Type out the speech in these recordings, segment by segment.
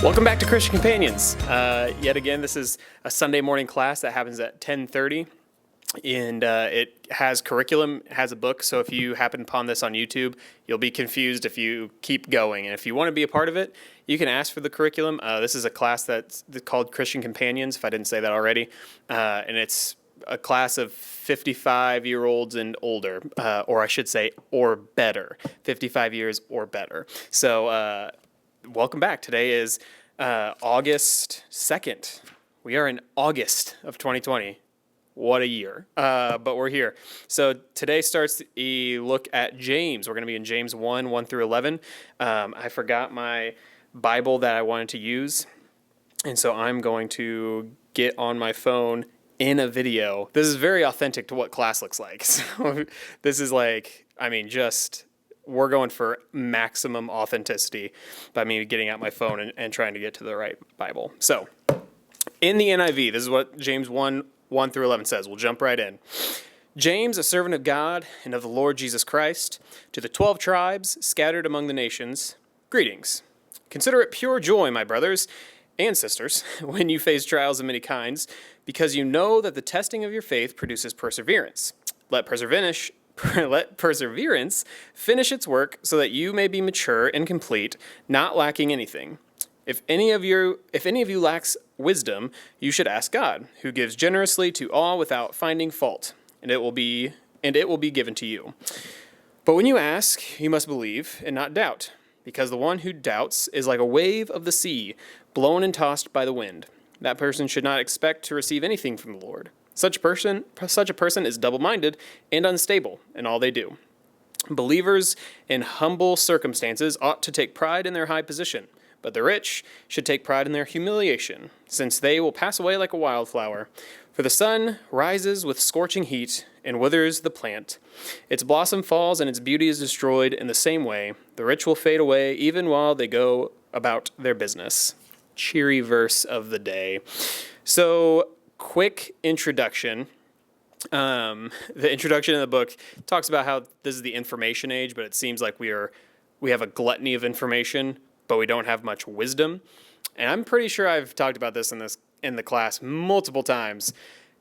Welcome back to Christian Companions. Yet again, this is a Sunday morning class that happens at 10:30, and it has curriculum, it has a book, so if you happen upon this on YouTube, you'll be confused if you keep going. And if you want to be a part of it, you can ask for the curriculum. This is a class that's called Christian Companions, if I didn't say that already, and it's a class of 55-year-olds and older, or I should say, or better, 55 years or better. So, welcome back. Today is August 2nd. We are in August of 2020. What a year. But we're here. So today starts a look at James. We're going to be in James 1 through 11. I forgot my Bible that I wanted to use, and so I'm going to get on my phone in a video. This is very authentic to what class looks like. So this is like, we're going for maximum authenticity by me getting out my phone and trying to get to the right Bible. So, in the NIV, this is what James 1 through 11 says. We'll jump right in. James, a servant of God and of the Lord Jesus Christ, to the 12 tribes scattered among the nations, greetings. Consider it pure joy, my brothers and sisters, when you face trials of many kinds, because you know that the testing of your faith produces perseverance. Let perseverance finish its work so that you may be mature and complete, not lacking anything. If any of you lacks wisdom, you should ask God, who gives generously to all without finding fault, and it will be given to you. But when you ask, you must believe and not doubt, because the one who doubts is like a wave of the sea, blown and tossed by the wind. That person should not expect to receive anything from the Lord. Such a person is double-minded and unstable in all they do. Believers in humble circumstances ought to take pride in their high position, but the rich should take pride in their humiliation, since they will pass away like a wildflower. For the sun rises with scorching heat and withers the plant. Its blossom falls and its beauty is destroyed. In the same way, the rich will fade away even while they go about their business. Cheery verse of the day. So, quick introduction. The introduction in the book talks about how this is the information age, but it seems like we have a gluttony of information, but we don't have much wisdom. And I'm pretty sure I've talked about this in the class multiple times,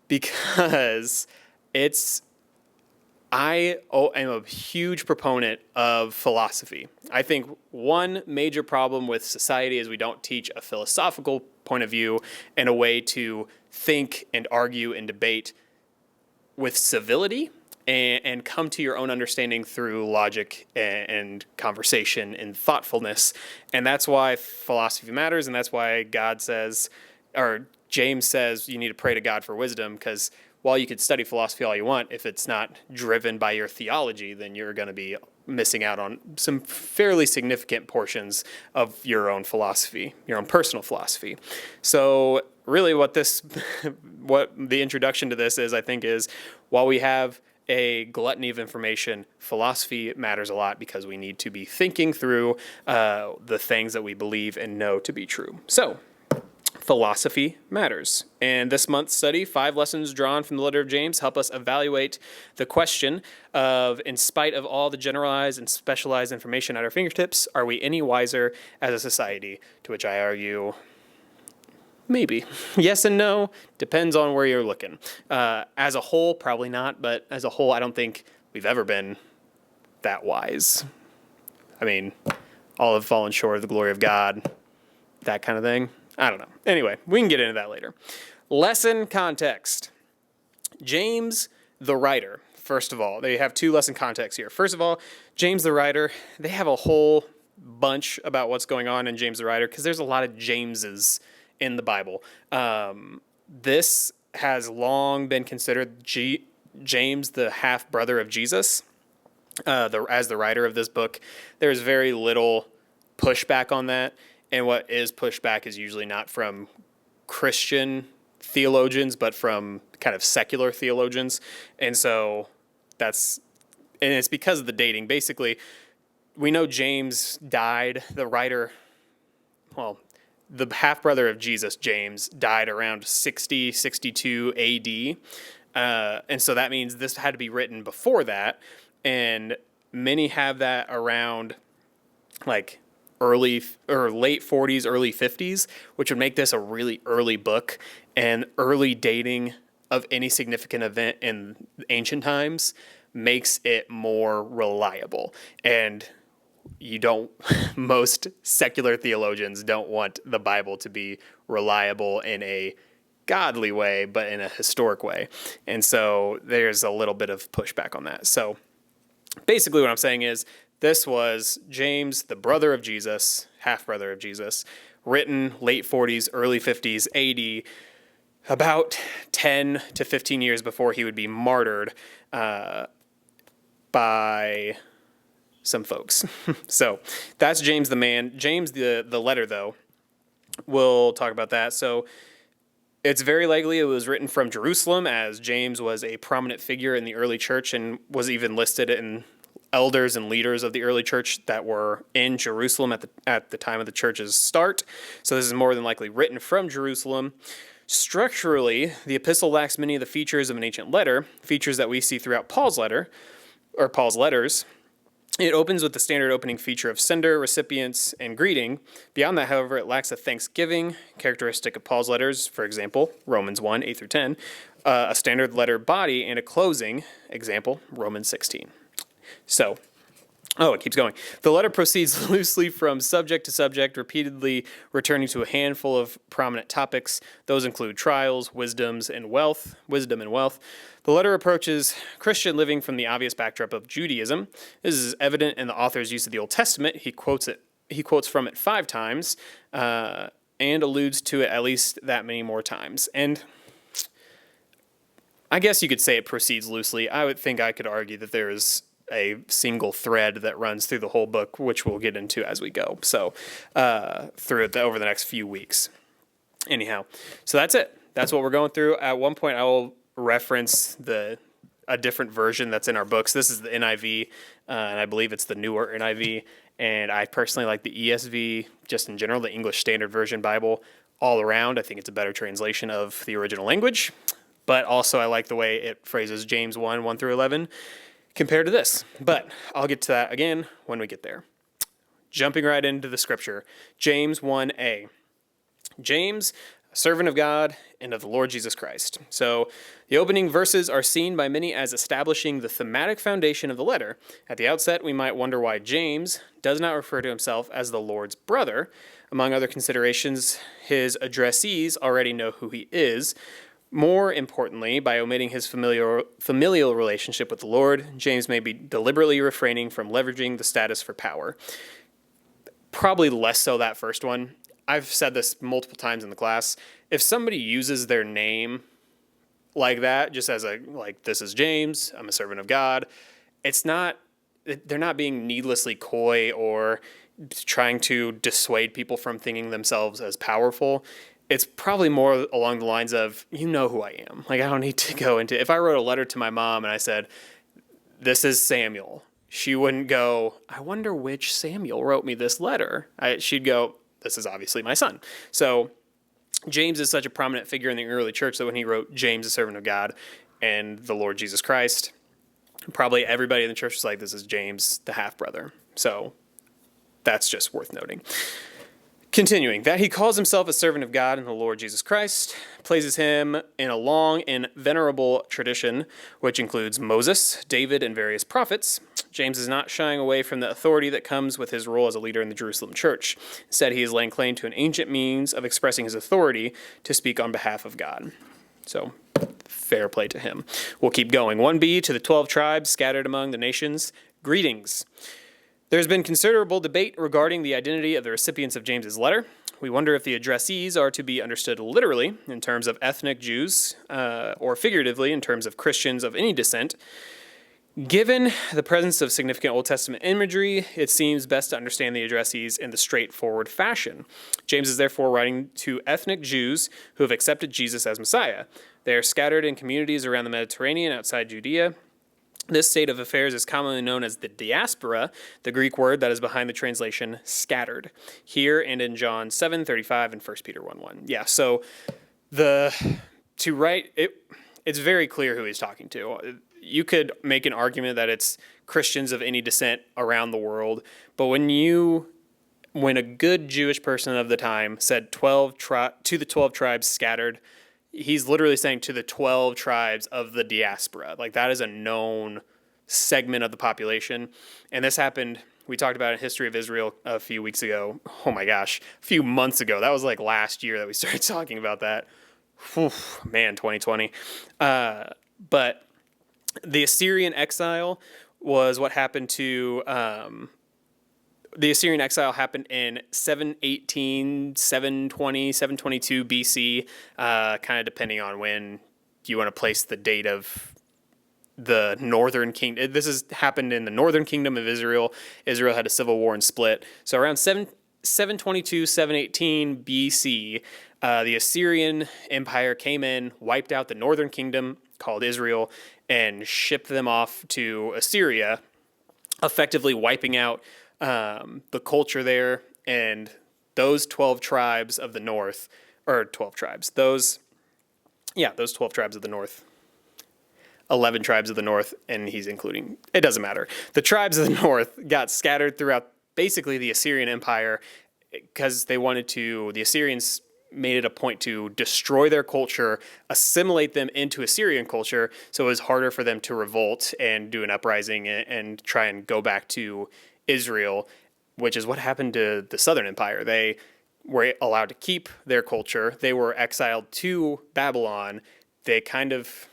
because I am a huge proponent of philosophy. I think one major problem with society is we don't teach a philosophical point of view and a way to think and argue and debate with civility and come to your own understanding through logic and conversation and thoughtfulness. And that's why philosophy matters, and that's why James says you need to pray to God for wisdom, because while you could study philosophy all you want, if it's not driven by your theology, then you're going to be missing out on some fairly significant portions of your own philosophy, your own personal philosophy. So really what the introduction to this is, I think, is while we have a gluttony of information, philosophy matters a lot, because we need to be thinking through the things that we believe and know to be true. So, philosophy matters. And this month's study, 5 lessons drawn from the letter of James, help us evaluate the question of, in spite of all the generalized and specialized information at our fingertips, are we any wiser as a society? To which I argue, maybe. Yes and no, depends on where you're looking. As a whole, probably not, but as a whole, I don't think we've ever been that wise. I mean, all have fallen short of the glory of God, that kind of thing. I don't know. Anyway, we can get into that later. Lesson context. James, the writer, first of all, they have 2 lesson contexts here. First of all, James, the writer, they have a whole bunch about what's going on in James, the writer, because there's a lot of Jameses in the Bible. This has long been considered James, the half-brother of Jesus, as the writer of this book. There's very little pushback on that. And what is pushed back is usually not from Christian theologians, but from kind of secular theologians. And so it's because of the dating. Basically, we know James died, the half-brother of Jesus, James, died around 60, 62 AD. And so that means this had to be written before that. And many have that around, like, early or late 40s, early 50s, which would make this a really early book, and early dating of any significant event in ancient times makes it more reliable. And you don't, most secular theologians don't want the Bible to be reliable in a godly way, but in a historic way. And so there's a little bit of pushback on that. So basically what I'm saying is this was James, the brother of Jesus, half-brother of Jesus, written late 40s, early 50s AD, about 10 to 15 years before he would be martyred by some folks. So that's James the man. James the letter, though, we'll talk about that. So it's very likely it was written from Jerusalem, as James was a prominent figure in the early church and was even listed in elders and leaders of the early church that were in Jerusalem at the time of the church's start. So this is more than likely written from Jerusalem. Structurally, the epistle lacks many of the features of an ancient letter, features that we see throughout Paul's letter, or Paul's letters. It opens with the standard opening feature of sender, recipients, and greeting. Beyond that, however, it lacks a thanksgiving, characteristic of Paul's letters, for example, Romans 1, 8 through 10, a standard letter body, and a closing, example, Romans 16. So, it keeps going. The letter proceeds loosely from subject to subject, repeatedly returning to a handful of prominent topics. Those include trials, wisdom, and wealth. The letter approaches Christian living from the obvious backdrop of Judaism. This is evident in the author's use of the Old Testament. He quotes from it 5 times, and alludes to it at least that many more times. And I guess you could say it proceeds loosely. I would think I could argue that there is a single thread that runs through the whole book, which we'll get into as we go. So through it over the next few weeks. Anyhow, so that's it. That's what we're going through. At one point, I will reference a different version that's in our books. This is the NIV, and I believe it's the newer NIV. And I personally like the ESV, just in general, the English Standard Version Bible all around. I think it's a better translation of the original language. But also I like the way it phrases James 1, 1 through 11. Compared to this. But I'll get to that again when we get there. Jumping right into the scripture. James 1a. James, a servant of God and of the Lord Jesus Christ. So the opening verses are seen by many as establishing the thematic foundation of the letter. At the outset, we might wonder why James does not refer to himself as the Lord's brother. Among other considerations, his addressees already know who he is. More importantly, by omitting his familial relationship with the Lord, James may be deliberately refraining from leveraging the status for power. Probably less so that first one. I've said this multiple times in the class. If somebody uses their name like that, just as this is James, I'm a servant of God, they're not being needlessly coy or trying to dissuade people from thinking themselves as powerful. It's probably more along the lines of, you know who I am. I don't need to go into, if I wrote a letter to my mom and I said, this is Samuel, she wouldn't go, I wonder which Samuel wrote me this letter. She'd go, this is obviously my son. So James is such a prominent figure in the early church that when he wrote James, a servant of God, and the Lord Jesus Christ, probably everybody in the church was like, this is James, the half-brother. So that's just worth noting. Continuing, that he calls himself a servant of God and the Lord Jesus Christ, places him in a long and venerable tradition, which includes Moses, David, and various prophets. James is not shying away from the authority that comes with his role as a leader in the Jerusalem church. Instead, he is laying claim to an ancient means of expressing his authority to speak on behalf of God. So, fair play to him. We'll keep going. 1b, to the 12 tribes scattered among the nations, greetings. There's been considerable debate regarding the identity of the recipients of James's letter. We wonder if the addressees are to be understood literally in terms of ethnic Jews or figuratively in terms of Christians of any descent. Given the presence of significant Old Testament imagery, it seems best to understand the addressees in the straightforward fashion. James is therefore writing to ethnic Jews who have accepted Jesus as Messiah. They are scattered in communities around the Mediterranean outside Judea. This state of affairs is commonly known as the diaspora, the Greek word that is behind the translation scattered, here and in John 7:35 and 1 Peter 1:1. Yeah, so to write it, it's very clear who he's talking to. You could make an argument that it's Christians of any descent around the world, but when you when a good Jewish person of the time said to the 12 tribes scattered, he's literally saying to the 12 tribes of the diaspora. Like, that is a known segment of the population. And this happened, we talked about in History of Israel a few weeks ago. Oh my gosh, a few months ago. That was like last year that we started talking about that. Whew, man, 2020. But the Assyrian exile was what happened to... the Assyrian exile happened in 718, 720, 722 BC, kind of depending on when you want to place the date of the northern kingdom. This has happened in the northern kingdom of Israel. Israel had a civil war and split. So around 722, 718 BC, the Assyrian Empire came in, wiped out the northern kingdom called Israel, and shipped them off to Assyria, effectively wiping out the culture there. And those 12 tribes of the north, or 12 tribes, those 12 tribes of the north, 11 tribes of the north, and he's including, it doesn't matter. The tribes of the north got scattered throughout basically the Assyrian Empire because the Assyrians made it a point to destroy their culture, assimilate them into Assyrian culture, so it was harder for them to revolt and do an uprising and try and go back to Israel, which is what happened to the Southern Empire. They were allowed to keep their culture. They were exiled to Babylon. They kind of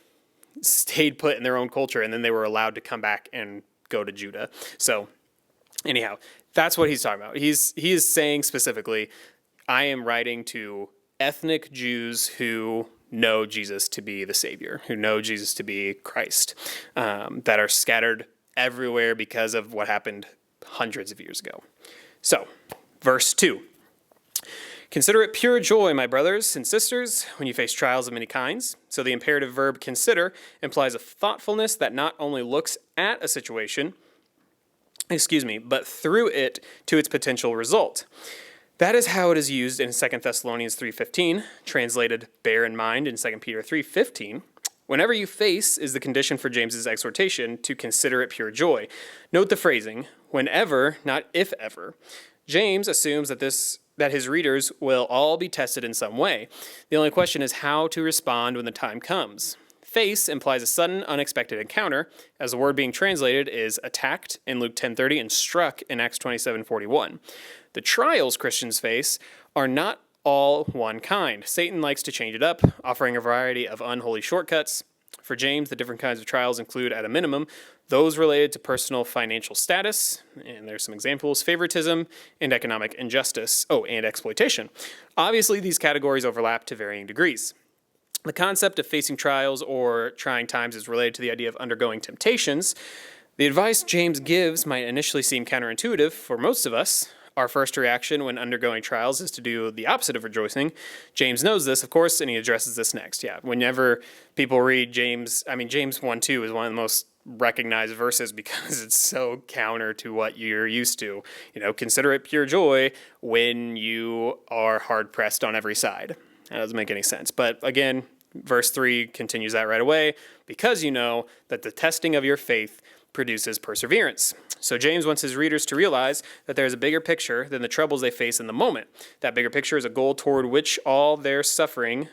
stayed put in their own culture, and then they were allowed to come back and go to Judah. So anyhow, that's what he's talking about. He is saying specifically, I am writing to ethnic Jews who know Jesus to be the Savior, who know Jesus to be Christ, that are scattered everywhere because of what happened hundreds of years ago. So, verse 2. Consider it pure joy, my brothers and sisters, when you face trials of many kinds. So the imperative verb consider implies a thoughtfulness that not only looks at a situation, but through it to its potential result. That is how it is used in 2 Thessalonians 3:15, translated bear in mind in 2 Peter 3:15. Whenever you face is the condition for James's exhortation to consider it pure joy. Note the phrasing, whenever, not if ever. James assumes that his readers will all be tested in some way. The only question is how to respond when the time comes. Face implies a sudden, unexpected encounter, as the word being translated is attacked in Luke 10:30 and struck in Acts 27:41. The trials Christians face are not all one kind. Satan likes to change it up, offering a variety of unholy shortcuts. For James, the different kinds of trials include, at a minimum, those related to personal financial status, and there's some examples, favoritism, and economic injustice, and exploitation. Obviously, these categories overlap to varying degrees. The concept of facing trials or trying times is related to the idea of undergoing temptations. The advice James gives might initially seem counterintuitive for most of us. Our first reaction when undergoing trials is to do the opposite of rejoicing. James knows this, of course, and he addresses this next. Whenever people read James 1:2 is one of the most recognized verses because it's so counter to what you're used to. Consider it pure joy when you are hard-pressed on every side. That doesn't make any sense. But again, verse 3 continues that right away, because you know that the testing of your faith produces perseverance. So James wants his readers to realize that there's a bigger picture than the troubles they face in the moment. That bigger picture is a goal toward which all their suffering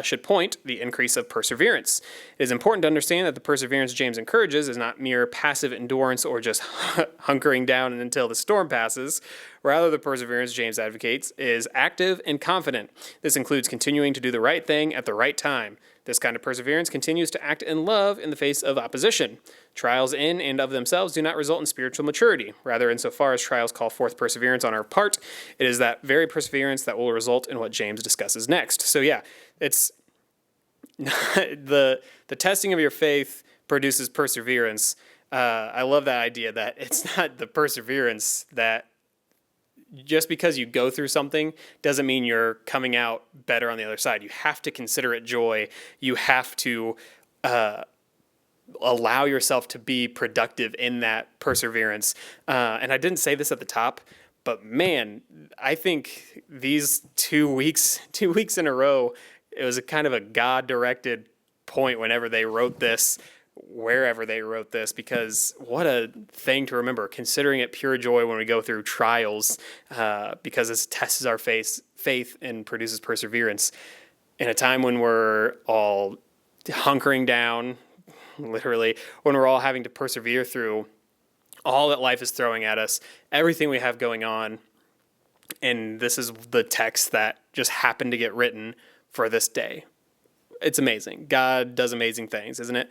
should point, the increase of perseverance. It is important to understand that the perseverance James encourages is not mere passive endurance or just hunkering down until the storm passes. Rather, the perseverance James advocates is active and confident. This includes continuing to do the right thing at the right time. This kind of perseverance continues to act in love in the face of opposition. Trials in and of themselves do not result in spiritual maturity. Rather, insofar as trials call forth perseverance on our part, it is that very perseverance that will result in what James discusses next. So it's the testing of your faith produces perseverance. I love that idea that it's not the perseverance that just because you go through something doesn't mean you're coming out better on the other side. You have to consider it joy. You have to allow yourself to be productive in that perseverance. And I didn't say this at the top, but man, I think these 2 weeks in a row, it was a kind of a God-directed point whenever they wrote this, wherever they wrote this, because what a thing to remember, considering it pure joy when we go through trials, because it tests our faith and produces perseverance in a time when we're all hunkering down, literally, when we're all having to persevere through all that life is throwing at us, everything we have going on. And this is the text that just happened to get written for this day. It's amazing. God does amazing things, isn't it?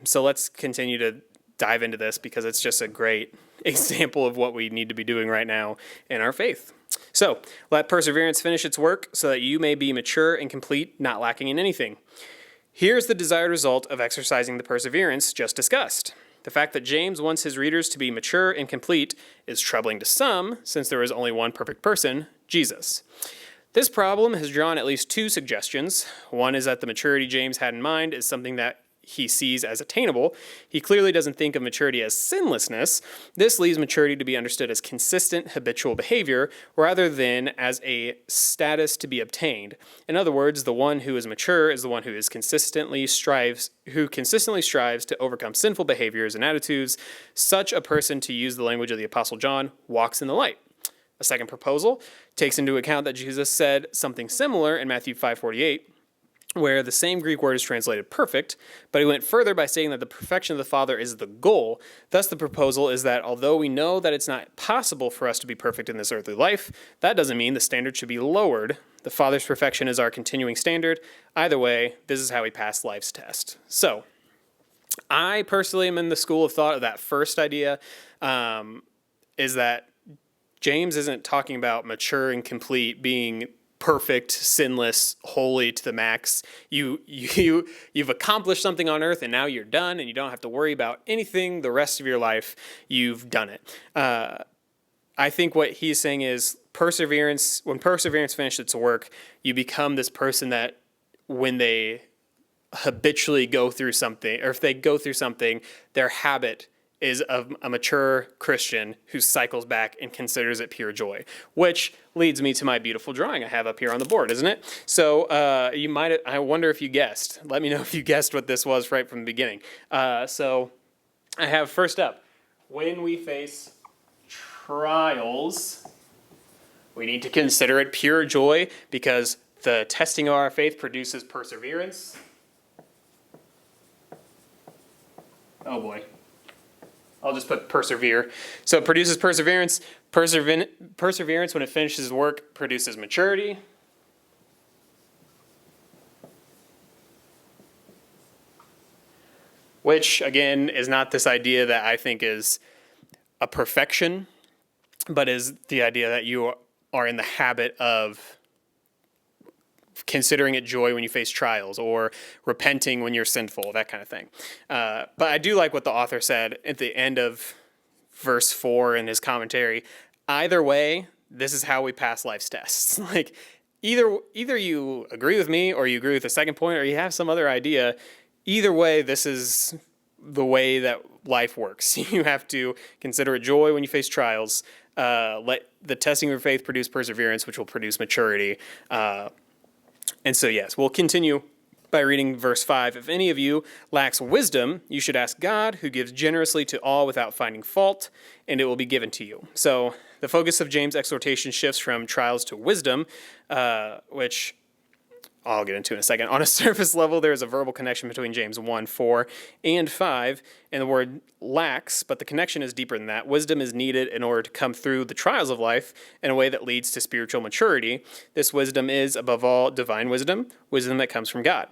So let's continue to dive into this, because it's just a great example of what we need to be doing right now in our faith. So let perseverance finish its work, so that you may be mature and complete, not lacking in anything. Here's the desired result of exercising the perseverance just discussed. The fact that James wants his readers to be mature and complete is troubling to some, since there is only one perfect person, Jesus. This problem has drawn at least two suggestions. One is that the maturity James had in mind is something that he sees as attainable. He clearly doesn't think of maturity as sinlessness. This leaves maturity to be understood as consistent habitual behavior, rather than as a status to be obtained. In other words, the one who is mature is the one who consistently strives to overcome sinful behaviors and attitudes. Such a person, to use the language of the Apostle John, walks in the light. A second proposal takes into account that Jesus said something similar in Matthew 5:48, where the same Greek word is translated perfect, but he went further by saying that the perfection of the Father is the goal. Thus, the proposal is that although we know that it's not possible for us to be perfect in this earthly life, that doesn't mean the standard should be lowered. The Father's perfection is our continuing standard. Either way, this is how we pass life's test. So, I personally am in the school of thought of that first idea, is that James isn't talking about mature and complete, being perfect, sinless, holy to the max. You've accomplished something on earth, and now you're done, and you don't have to worry about anything the rest of your life. You've done it. I think what he's saying is perseverance. When perseverance finishes its work, you become this person that when they habitually go through something, or if they go through something, their habit is of a mature Christian who cycles back and considers it pure joy, which leads me to my beautiful drawing I have up here on the board, isn't it? So I wonder if you guessed. Let me know if you guessed what this was right from the beginning. So I have first up, when we face trials, we need to consider it pure joy, because the testing of our faith produces perseverance. Oh boy. I'll just put persevere. So it produces perseverance. Perseverance, when it finishes work, produces maturity. Which, again, is not this idea that I think is a perfection, but is the idea that you are in the habit of considering it joy when you face trials, or repenting when you're sinful, that kind of thing. But I do like what the author said at the end of verse 4 in his commentary. Either way, this is how we pass life's tests. Like, either you agree with me, or you agree with the second point, or you have some other idea. Either way, this is the way that life works. You have to consider it joy when you face trials. Let the testing of your faith produce perseverance, which will produce maturity. And so, yes, we'll continue by reading verse 5. If any of you lacks wisdom, you should ask God, who gives generously to all without finding fault, and it will be given to you. So the focus of James' exhortation shifts from trials to wisdom, which I'll get into in a second. On a surface level, there is a verbal connection between James 1, 4, and 5, and the word lacks, but the connection is deeper than that. Wisdom is needed in order to come through the trials of life in a way that leads to spiritual maturity. This wisdom is, above all, divine wisdom that comes from God.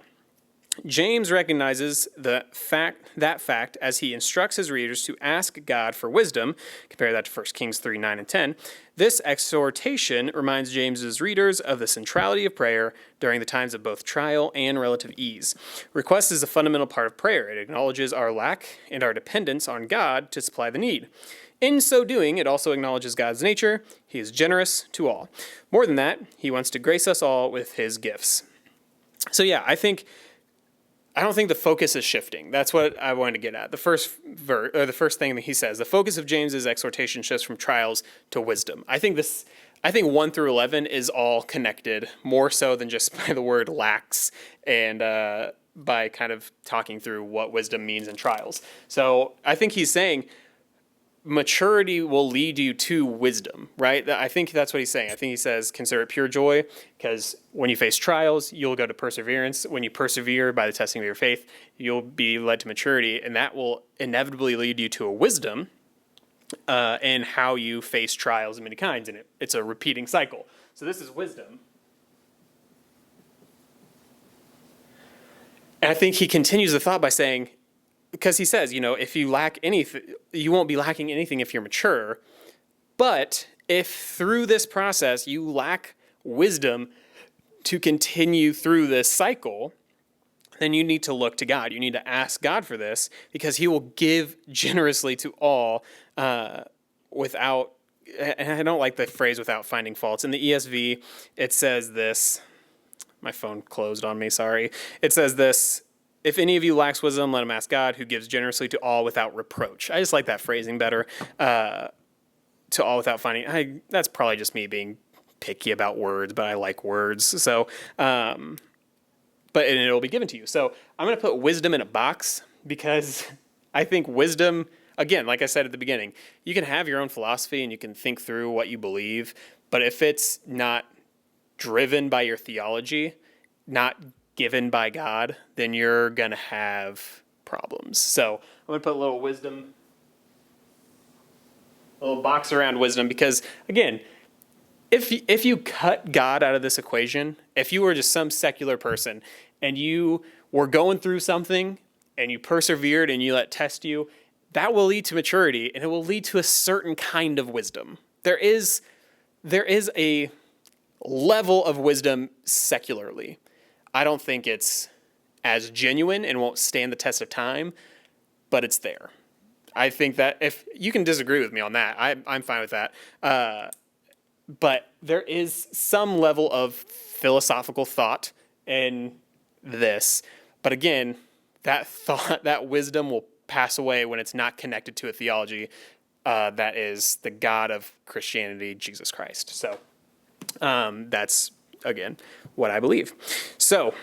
James recognizes that fact as he instructs his readers to ask God for wisdom. Compare that to 1 Kings 3, 9, and 10. This exhortation reminds James's readers of the centrality of prayer during the times of both trial and relative ease. Request is a fundamental part of prayer. It acknowledges our lack and our dependence on God to supply the need. In so doing, it also acknowledges God's nature. He is generous to all. More than that, he wants to grace us all with his gifts. So yeah, I don't think the focus is shifting. That's what I wanted to get at. The first thing that he says, the focus of James's exhortation shifts from trials to wisdom. I think 1 through 11 is all connected, more so than just by the word lacks and by kind of talking through what wisdom means in trials. So I think he's saying maturity will lead you to wisdom, right? I think that's what he's saying. I think he says, consider it pure joy, because when you face trials, you'll go to perseverance. When you persevere by the testing of your faith, you'll be led to maturity, and that will inevitably lead you to a wisdom in how you face trials of many kinds. And it's a repeating cycle. So this is wisdom. And I think he continues the thought by saying, because he says, if you lack anything, you won't be lacking anything if you're mature. But if through this process you lack wisdom to continue through this cycle, then you need to look to God. You need to ask God for this, because he will give generously to all without, and I don't like the phrase without finding faults. In the ESV, it says this. My phone closed on me, sorry. It says this: if any of you lacks wisdom, let him ask God, who gives generously to all without reproach. I just like that phrasing better. To all without finding. That's probably just me being picky about words, but I like words. So, and it'll be given to you. So I'm going to put wisdom in a box, because I think wisdom, again, like I said at the beginning, you can have your own philosophy and you can think through what you believe, but if it's not driven by your theology, not given by God, then you're going to have problems. So I'm going to put a little wisdom, a little box around wisdom, because again, if you cut God out of this equation, if you were just some secular person and you were going through something and you persevered and you let test you, that will lead to maturity, and it will lead to a certain kind of wisdom. There is a level of wisdom secularly. I don't think it's as genuine and won't stand the test of time, but it's there. I think that if you can disagree with me on that, I'm fine with that. But there is some level of philosophical thought in this. But again, that thought, that wisdom will pass away when it's not connected to a theology that is the God of Christianity, Jesus Christ. So that's, again, what I believe. So,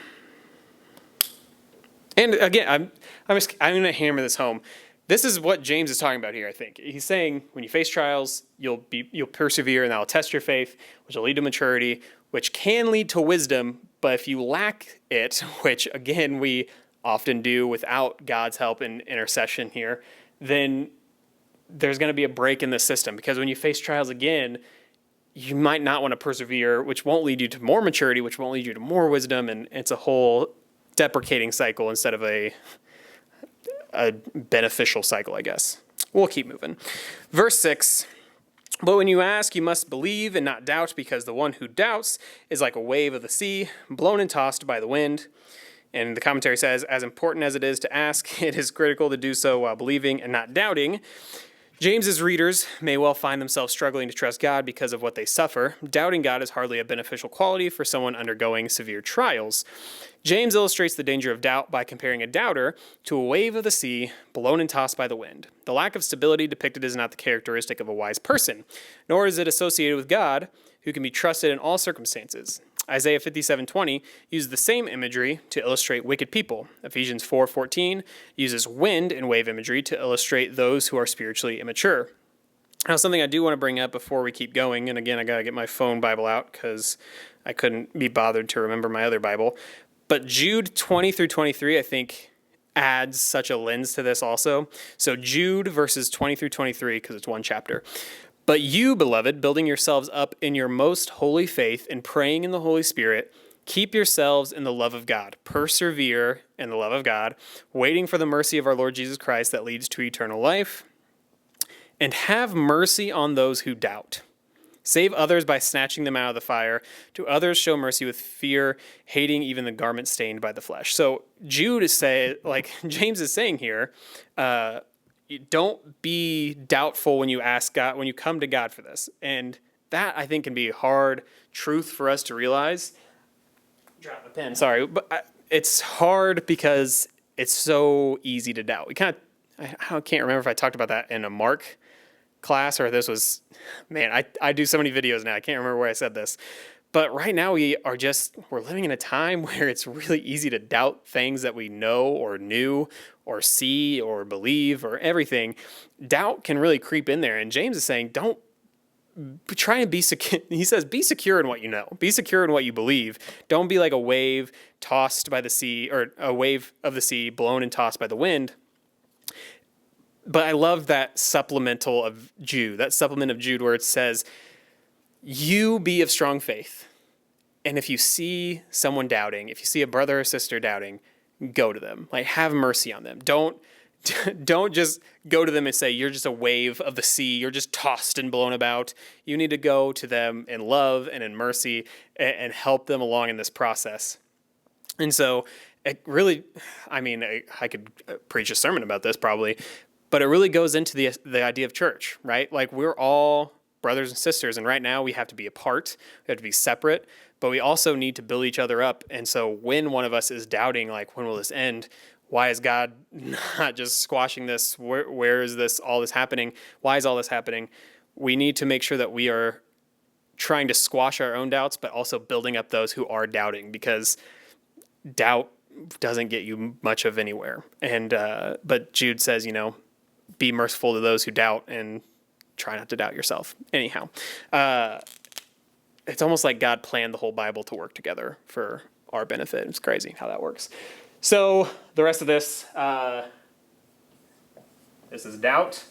and again, I'm going to hammer this home. This is what James is talking about here, I think. He's saying when you face trials, you'll persevere, and that will test your faith, which will lead to maturity, which can lead to wisdom. But if you lack it, which again we often do without God's help and intercession here, then there's going to be a break in the system. Because when you face trials again, you might not want to persevere, which won't lead you to more maturity, which won't lead you to more wisdom, and it's a whole deprecating cycle instead of a beneficial cycle, I guess. We'll keep moving. Verse 6, but when you ask, you must believe and not doubt, because the one who doubts is like a wave of the sea, blown and tossed by the wind. And the commentary says, as important as it is to ask, it is critical to do so while believing and not doubting. James's readers may well find themselves struggling to trust God because of what they suffer. Doubting God is hardly a beneficial quality for someone undergoing severe trials. James illustrates the danger of doubt by comparing a doubter to a wave of the sea blown and tossed by the wind. The lack of stability depicted is not the characteristic of a wise person, nor is it associated with God, who can be trusted in all circumstances. Isaiah 57:20 uses the same imagery to illustrate wicked people. Ephesians 4:14 uses wind and wave imagery to illustrate those who are spiritually immature. Now, something I do want to bring up before we keep going, and again, I got to get my phone Bible out because I couldn't be bothered to remember my other Bible. But Jude 20 through 23, I think, adds such a lens to this also. So Jude verses 20 through 23, because it's one chapter. But you, beloved, building yourselves up in your most holy faith and praying in the Holy Spirit, keep yourselves in the love of God. Persevere in the love of God, waiting for the mercy of our Lord Jesus Christ that leads to eternal life. And have mercy on those who doubt. Save others by snatching them out of the fire. To others show mercy with fear, hating even the garment stained by the flesh. So Jude is saying, like James is saying here, don't be doubtful when you ask God, when you come to God for this. And that, I think, can be a hard truth for us to realize. Drop the pen, sorry. But it's hard because it's so easy to doubt. I can't remember if I talked about that in a Mark class or this was, man, I do so many videos now. I can't remember where I said this. But right now we're living in a time where it's really easy to doubt things that we know or knew or see or believe or everything. Doubt can really creep in there. And James is saying, don't try and be secure. He says, be secure in what you know. Be secure in what you believe. Don't be like a wave tossed by the sea, or a wave of the sea blown and tossed by the wind. But I love that supplement of Jude where it says, you be of strong faith. And if you see someone doubting, if you see a brother or sister doubting, go to them. Like, have mercy on them. Don't just go to them and say, you're just a wave of the sea. You're just tossed and blown about. You need to go to them in love and in mercy and help them along in this process. And so it really, I could preach a sermon about this probably, but it really goes into the idea of church, right? Like, we're all brothers and sisters, and right now we have to be apart. We have to be separate, but we also need to build each other up. And so when one of us is doubting, like, when will this end? Why is God not just squashing this? Where is all this happening? Why is all this happening? We need to make sure that we are trying to squash our own doubts, but also building up those who are doubting, because doubt doesn't get you much of anywhere. And but Jude says, be merciful to those who doubt and try not to doubt yourself. Anyhow, it's almost like God planned the whole Bible to work together for our benefit. It's crazy how that works. So the rest of this is doubt,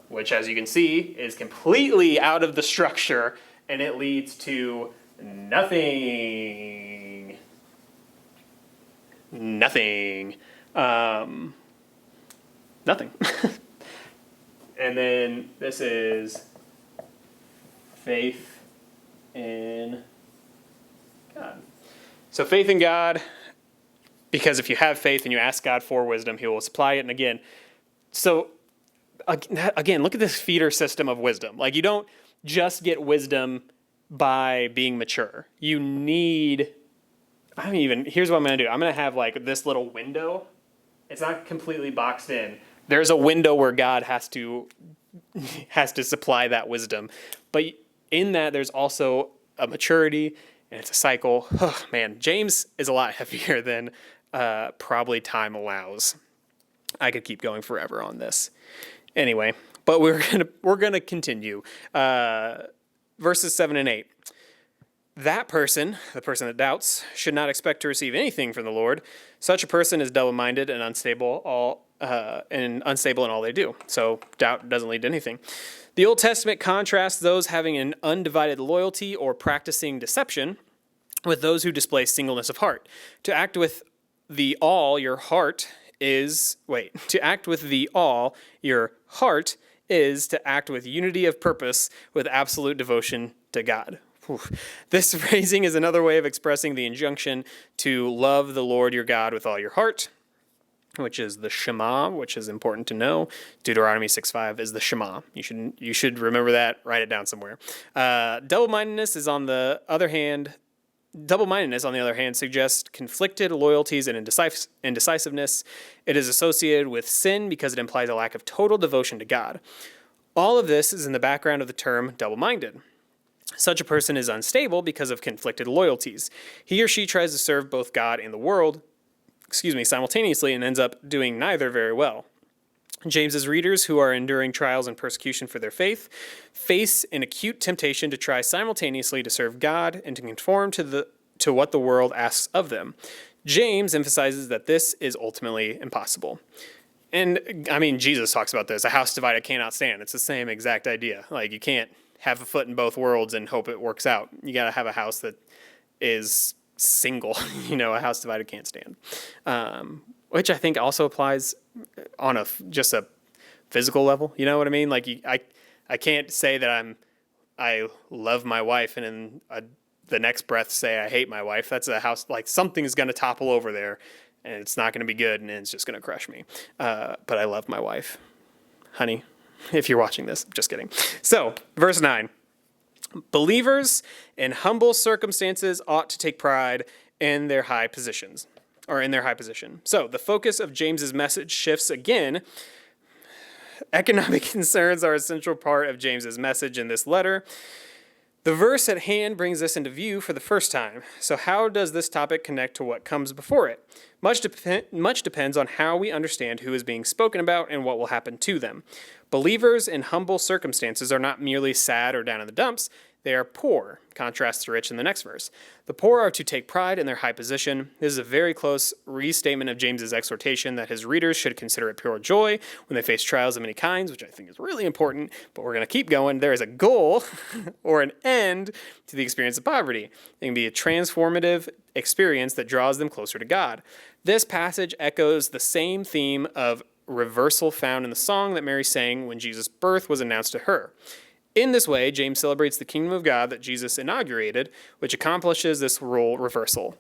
which, as you can see, is completely out of the structure, and it leads to nothing. Nothing. And then this is faith in God. So faith in God, because if you have faith and you ask God for wisdom, he will supply it. And again, look at this feeder system of wisdom. Like, you don't just get wisdom by being mature. You need, here's what I'm going to do. I'm going to have like this little window. It's not completely boxed in. There's a window where God has to supply that wisdom. But in that, there's also a maturity, and it's a cycle. Oh, man, James is a lot heavier than probably time allows. I could keep going forever on this. Anyway, but we're gonna continue. Verses 7 and 8. That person, the person that doubts, should not expect to receive anything from the Lord. Such a person is double-minded and unstable in all they do. So doubt doesn't lead to anything. The Old Testament contrasts those having an undivided loyalty or practicing deception with those who display singleness of heart. To act with the all your heart is to act with unity of purpose with absolute devotion to God. This phrasing is another way of expressing the injunction to love the Lord your God with all your heart, which is the Shema, which is important to know. Deuteronomy 6:5 is the Shema. You should remember that. Write it down somewhere. Double-mindedness, on the other hand, suggests conflicted loyalties and indecisiveness. It is associated with sin because it implies a lack of total devotion to God. All of this is in the background of the term double-minded. Such a person is unstable because of conflicted loyalties. He or she tries to serve both God and the world, simultaneously, and ends up doing neither very well. James's readers, who are enduring trials and persecution for their faith, face an acute temptation to try simultaneously to serve God and to conform to what the world asks of them. James emphasizes that this is ultimately impossible. And, Jesus talks about this. A house divided cannot stand. It's the same exact idea. Like, you can't have a foot in both worlds and hope it works out. You got to have a house that is single. A house divided can't stand. Which I think also applies on just a physical level. You know what I mean? Like, I can't say that I love my wife and in the next breath say I hate my wife. That's a house, like, something's going to topple over there and it's not going to be good and it's just going to crush me. But I love my wife. Honey, if you're watching this, just kidding. So, verse 9. Believers in humble circumstances ought to take pride in their high positions. So, the focus of James's message shifts again. Economic concerns are a central part of James's message in this letter. The verse at hand brings this into view for the first time. So how does this topic connect to what comes before it? Much depends on how we understand who is being spoken about and what will happen to them. Believers in humble circumstances are not merely sad or down in the dumps. They are poor, contrast the rich in the next verse. The poor are to take pride in their high position. This is a very close restatement of James's exhortation that his readers should consider it pure joy when they face trials of many kinds, which I think is really important, but we're going to keep going. There is a goal or an end to the experience of poverty. It can be a transformative experience that draws them closer to God. This passage echoes the same theme of reversal found in the song that Mary sang when Jesus' birth was announced to her. In this way, James celebrates the kingdom of God that Jesus inaugurated, which accomplishes this role reversal.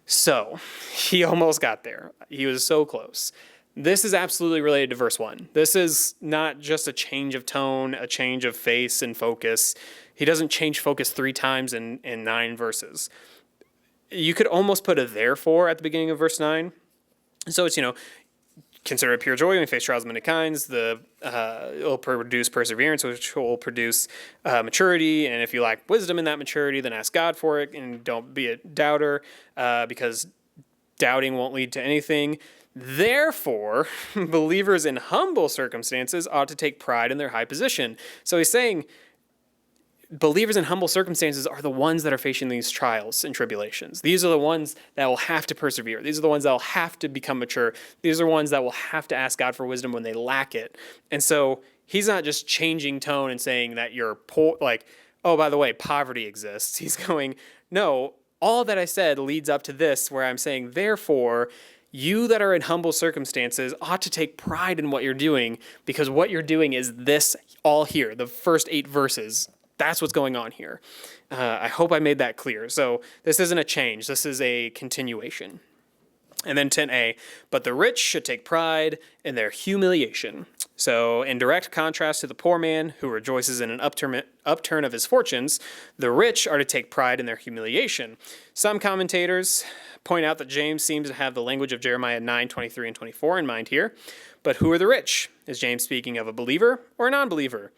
So, he almost got there. He was so close. This is absolutely related to verse 1. This is not just a change of tone, a change of face and focus. He doesn't change focus 3 times in 9 verses. You could almost put a therefore at the beginning of verse 9. So it's, consider it pure joy when we face trials of many kinds. It'll produce perseverance, which will produce maturity. And if you lack wisdom in that maturity, then ask God for it, and don't be a doubter, because doubting won't lead to anything. Therefore, believers in humble circumstances ought to take pride in their high position. So he's saying believers in humble circumstances are the ones that are facing these trials and tribulations. These are the ones that will have to persevere. These are the ones that will have to become mature. These are ones that will have to ask God for wisdom when they lack it. And so he's not just changing tone and saying that you're poor, like, oh, by the way, poverty exists. He's going, no, all that I said leads up to this, where I'm saying, therefore, you that are in humble circumstances ought to take pride in what you're doing, because what you're doing is this all here, the first 8 verses. That's what's going on here. I hope I made that clear. So this isn't a change. This is a continuation. And then 10a, but the rich should take pride in their humiliation. So in direct contrast to the poor man who rejoices in an upturn of his fortunes, the rich are to take pride in their humiliation. Some commentators point out that James seems to have the language of Jeremiah 9:23 and 24 in mind here. But who are the rich? Is James speaking of a believer or a non-believer?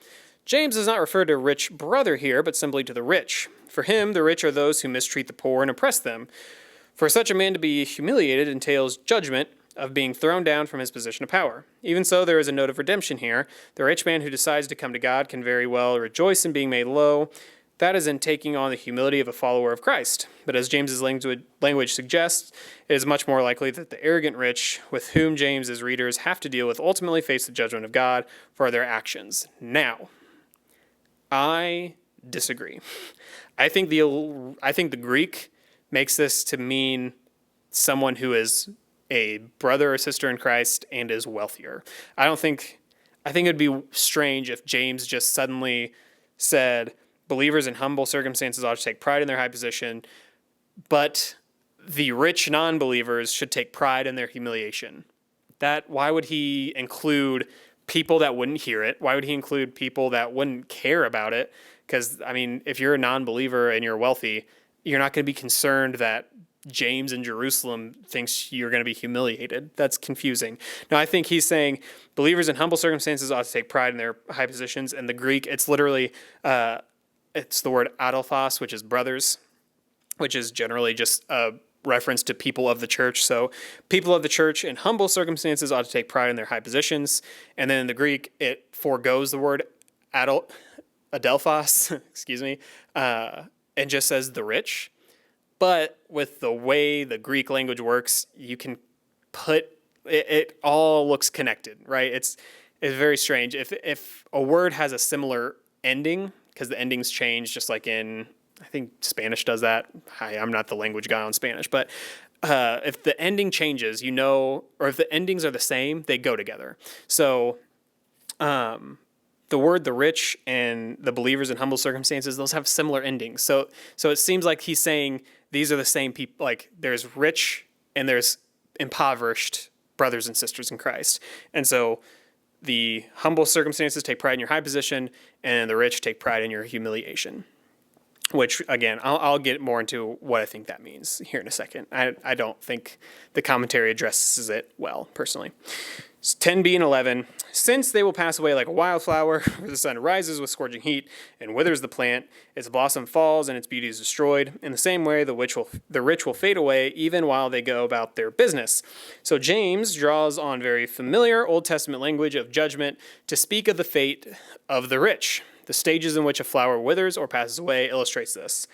James does not refer to rich brother here, but simply to the rich. For him, the rich are those who mistreat the poor and oppress them. For such a man to be humiliated entails judgment of being thrown down from his position of power. Even so, there is a note of redemption here. The rich man who decides to come to God can very well rejoice in being made low. That is in taking on the humility of a follower of Christ. But as James's language suggests, it is much more likely that the arrogant rich, with whom James's readers have to deal with, ultimately face the judgment of God for their actions. Now, I disagree. I think the Greek makes this to mean someone who is a brother or sister in Christ and is wealthier. I think it'd be strange if James just suddenly said believers in humble circumstances ought to take pride in their high position, but the rich non-believers should take pride in their humiliation. Why would he include people that wouldn't hear it? Why would he include people that wouldn't care about it? Because, if you're a non-believer and you're wealthy, you're not going to be concerned that James in Jerusalem thinks you're going to be humiliated. That's confusing. Now, I think he's saying believers in humble circumstances ought to take pride in their high positions. In the Greek, it's literally, it's the word adelphos, which is brothers, which is generally just a reference to people of the church. So people of the church in humble circumstances ought to take pride in their high positions. And then in the Greek, it forgoes the word adelphos, and just says the rich. But with the way the Greek language works, you can put it all looks connected, right? It's very strange. If a word has a similar ending, because the endings change, just like in, I think Spanish does that. I'm not the language guy on Spanish, but if the ending changes, or if the endings are the same, they go together. So the word the rich and the believers in humble circumstances, those have similar endings. So it seems like he's saying these are the same people. Like there's rich and there's impoverished brothers and sisters in Christ. And so the humble circumstances take pride in your high position, and the rich take pride in your humiliation. Which, again, I'll get more into what I think that means here in a second. I don't think the commentary addresses it well, personally. 10b and 11, since they will pass away like a wildflower, where the sun rises with scorching heat and withers the plant, its blossom falls and its beauty is destroyed. In the same way, the rich will fade away even while they go about their business. So James draws on very familiar Old Testament language of judgment to speak of the fate of the rich. The stages in which a flower withers or passes away illustrates this.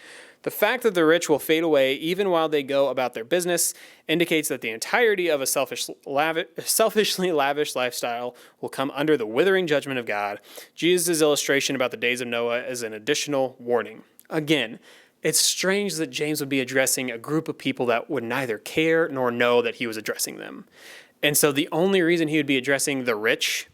The fact that the rich will fade away even while they go about their business indicates that the entirety of a selfishly lavish lifestyle will come under the withering judgment of God. Jesus' illustration about the days of Noah is an additional warning. Again, it's strange that James would be addressing a group of people that would neither care nor know that he was addressing them. And so the only reason he would be addressing the rich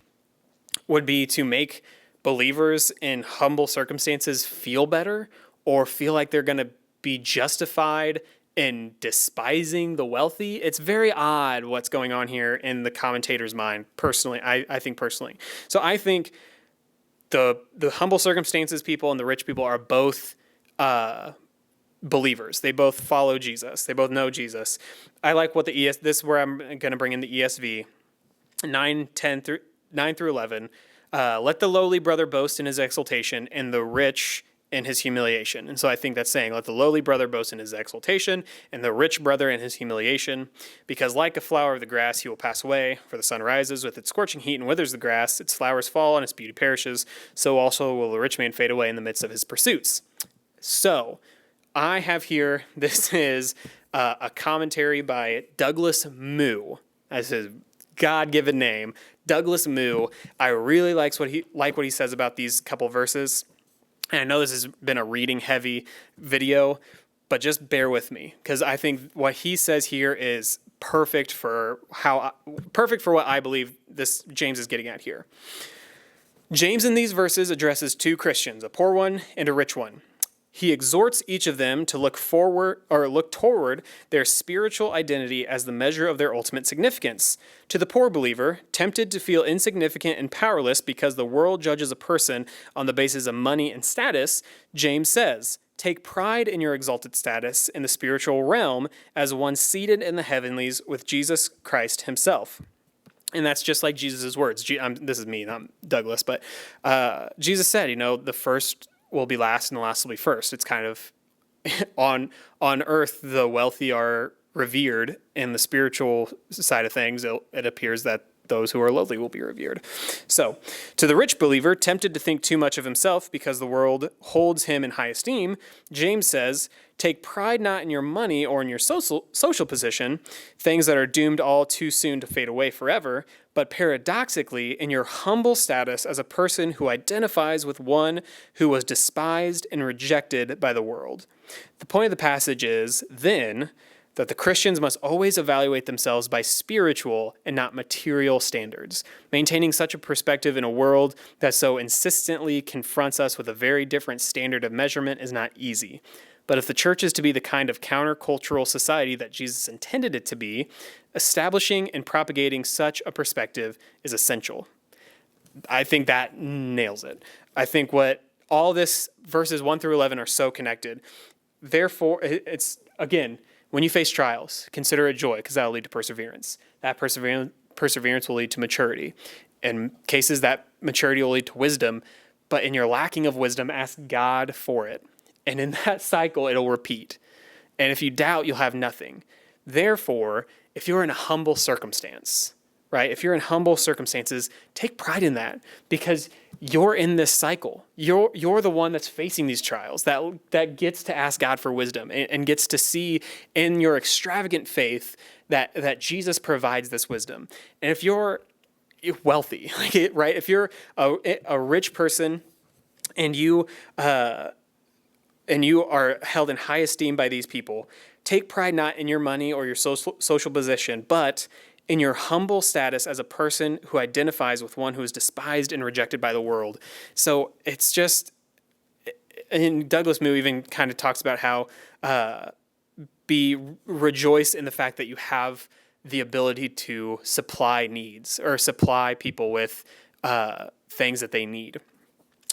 would be to make believers in humble circumstances feel better, or feel like they're going to be justified in despising the wealthy. It's very odd what's going on here in the commentator's mind, personally. I think personally. So I think the humble circumstances people and the rich people are both believers. They both follow Jesus. They both know Jesus. I like what this is where I'm going to bring in the ESV, 9 through 11. Let the lowly brother boast in his exaltation, and the rich in his humiliation. And so I think that's saying, let the lowly brother boast in his exaltation, and the rich brother in his humiliation. Because like a flower of the grass, he will pass away, for the sun rises with its scorching heat and withers the grass, its flowers fall, and its beauty perishes. So also will the rich man fade away in the midst of his pursuits. So I have here, this is a commentary by Douglas Moo. That's his God-given name, Douglas Moo. I really like what he says about these couple verses. And I know this has been a reading-heavy video, but just bear with me, because I think what he says here is perfect for what I believe this James is getting at here. James in these verses addresses two Christians, a poor one and a rich one. He exhorts each of them to look toward their spiritual identity as the measure of their ultimate significance. To the poor believer, tempted to feel insignificant and powerless because the world judges a person on the basis of money and status, James says, take pride in your exalted status in the spiritual realm as one seated in the heavenlies with Jesus Christ himself. And that's just like Jesus' words. This is me, not Douglas, but Jesus said, the first will be last and the last will be first. It's kind of on earth, the wealthy are revered. In the spiritual side of things, it appears that those who are lowly will be revered. So, to the rich believer, tempted to think too much of himself because the world holds him in high esteem, James says, take pride not in your money or in your social position, things that are doomed all too soon to fade away forever, but paradoxically in your humble status as a person who identifies with one who was despised and rejected by the world. The point of the passage is, then, that the Christians must always evaluate themselves by spiritual and not material standards. Maintaining such a perspective in a world that so insistently confronts us with a very different standard of measurement is not easy. But if the church is to be the kind of countercultural society that Jesus intended it to be, establishing and propagating such a perspective is essential. I think that nails it. I think what all this verses 1 through 11 are so connected. Therefore, it's, again, when you face trials, consider it joy, because that will lead to perseverance. That perseverance will lead to maturity. In cases, that maturity will lead to wisdom, but in your lacking of wisdom, ask God for it. And in that cycle, it'll repeat. And if you doubt, you'll have nothing. Therefore, if you're in a humble circumstance, right? If you're in humble circumstances, take pride in that, because you're in this cycle. You're the one that's facing these trials, that gets to ask God for wisdom and gets to see in your extravagant faith that Jesus provides this wisdom. And if you're wealthy, right? If you're a rich person and you are held in high esteem by these people, take pride not in your money or your social position, but in your humble status as a person who identifies with one who is despised and rejected by the world. So it's just, and Douglas Moo even kind of talks about how rejoice in the fact that you have the ability to supply needs or supply people with things that they need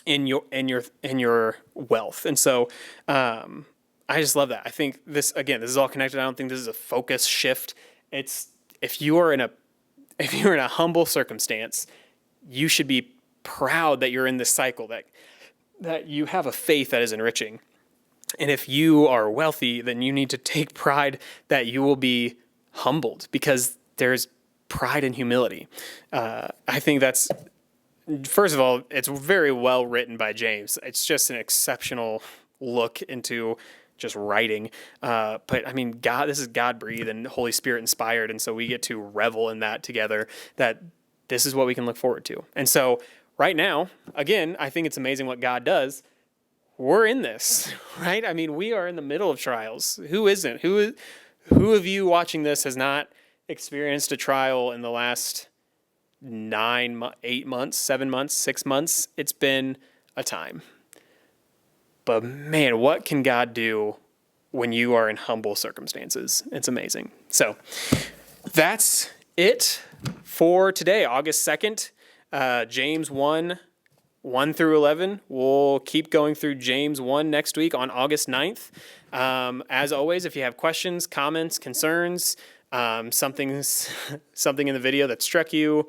in your wealth. And so I just love that. I think this is all connected. I don't think this is a focus shift. It's, if you are in if you're in a humble circumstance, you should be proud that you're in this cycle, that you have a faith that is enriching. And if you are wealthy, then you need to take pride that you will be humbled, because there's pride and humility. I think that's, first of all, it's very well written by James. It's just an exceptional look into just writing. But I mean, God, this is God breathed and Holy Spirit inspired. And so we get to revel in that together, that this is what we can look forward to. And so right now, again, I think it's amazing what God does. We're in this, right? I mean, we are in the middle of trials. Who isn't? Who of you watching this has not experienced a trial in the last 8 months, 7 months, 6 months? It's been a time. But man, what can God do when you are in humble circumstances? It's amazing. So that's it for today, August 2nd, James 1 through 11. We'll keep going through James 1 next week on August 9th. As always, if you have questions, comments, concerns, something in the video that struck you,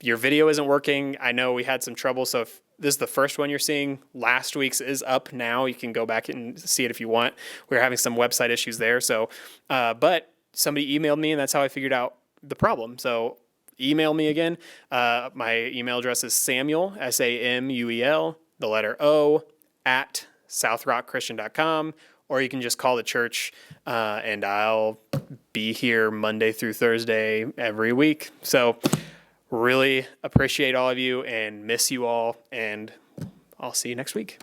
your video isn't working. I know we had some trouble, so if this is the first one you're seeing, last week's is up now. You can go back and see it if you want. We were having some website issues there. So, but somebody emailed me, and that's how I figured out the problem. So email me again. My email address is Samuel, Samuel, the letter O, at southrockchristian.com, or you can just call the church, and I'll be here Monday through Thursday every week. So really appreciate all of you and miss you all, and I'll see you next week.